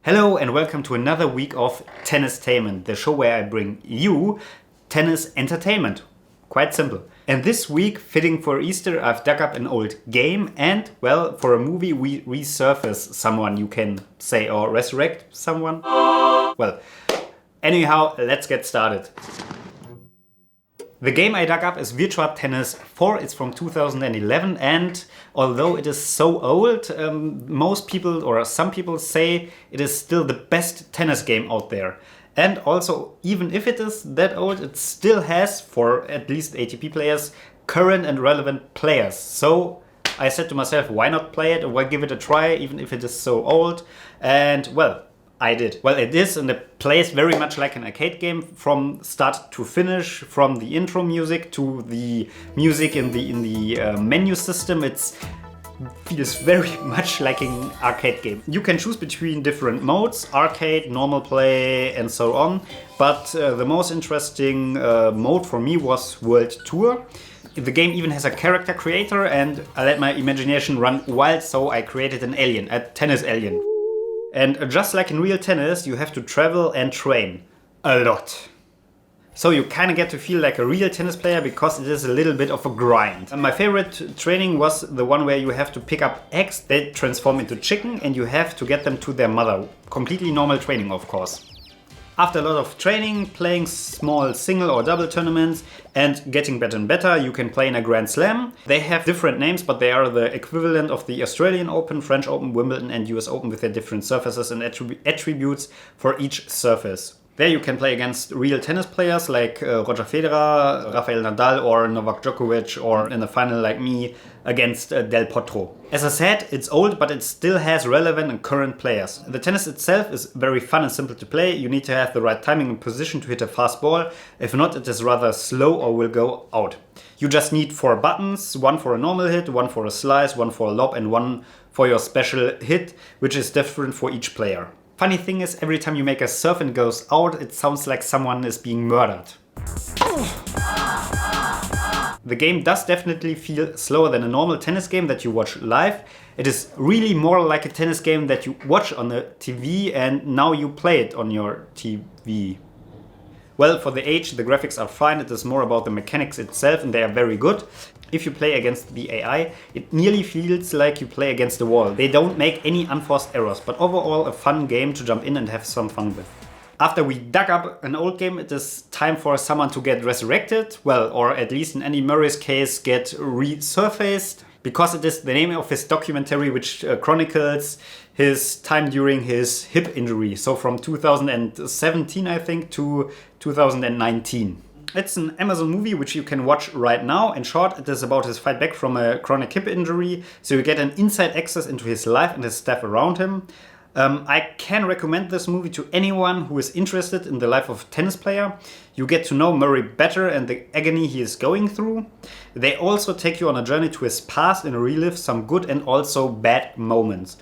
Hello and welcome to another week of Tennistainment, the show where I bring you tennis entertainment. Quite simple. And this week, fitting for Easter, I've dug up an old game and, well, for a movie we resurface someone, you can say, or resurrect someone. Well, anyhow, let's get started. The game I dug up is Virtua Tennis 4. It's from 2011, and although it is so old, most people or some people say it is still the best tennis game out there. And also, even if it is that old, it still has, for at least ATP players, current and relevant players. So I said to myself, why not play it or why give it a try, even if it is so old? And well, I did. Well, it is, and it plays very much like an arcade game from start to finish, from the intro music to the music in the menu system. It feels very much like an arcade game. You can choose between different modes, arcade, normal play, and so on. But the most interesting mode for me was World Tour. The game even has a character creator, and I let my imagination run wild, so I created an alien, a tennis alien. And just like in real tennis, you have to travel and train a lot. So you kind of get to feel like a real tennis player because it is a little bit of a grind. And my favorite training was the one where you have to pick up eggs, they transform into chicken, and you have to get them to their mother. Completely normal training, of course. After a lot of training, playing small single or double tournaments and getting better and better, you can play in a Grand Slam. They have different names, but they are the equivalent of the Australian Open, French Open, Wimbledon and US Open with their different surfaces and attributes for each surface. There you can play against real tennis players like Roger Federer, Rafael Nadal or Novak Djokovic, or in the final like me against Del Potro. As I said, it's old, but it still has relevant and current players. The tennis itself is very fun and simple to play. You need to have the right timing and position to hit a fast ball. If not, it is rather slow or will go out. You just need 4 buttons, one for a normal hit, one for a slice, one for a lob and one for your special hit, which is different for each player. Funny thing is, every time you make a serve and it goes out, it sounds like someone is being murdered. The game does definitely feel slower than a normal tennis game that you watch live. It is really more like a tennis game that you watch on the TV and now you play it on your TV. Well, for the age, the graphics are fine. It is more about the mechanics itself and they are very good. If you play against the AI, it nearly feels like you play against the wall. They don't make any unforced errors, but overall a fun game to jump in and have some fun with. After we dug up an old game, it is time for someone to get resurrected. Well, or at least in Andy Murray's case, get resurfaced. Because it is the name of his documentary which chronicles his time during his hip injury. So from 2017, I think, to 2019. It's an Amazon movie which you can watch right now. In short, it is about his fight back from a chronic hip injury. So you get an inside access into his life and his stuff around him. I can recommend this movie to anyone who is interested in the life of a tennis player. You get to know Murray better and the agony he is going through. They also take you on a journey to his past and relive some good and also bad moments.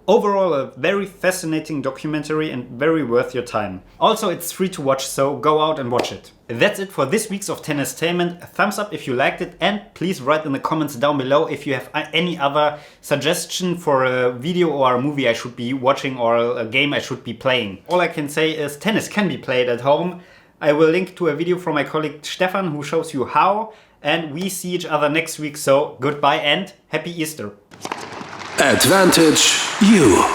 Overall, a very fascinating documentary and very worth your time. Also, it's free to watch, so go out and watch it. That's it for this week's of Tennistainment. Thumbs up if you liked it, and please write in the comments down below if you have any other suggestion for a video or a movie I should be watching or a game I should be playing. All I can say is tennis can be played at home. I will link to a video from my colleague Stefan who shows you how, and we see each other next week, so goodbye and happy Easter. Advantage you.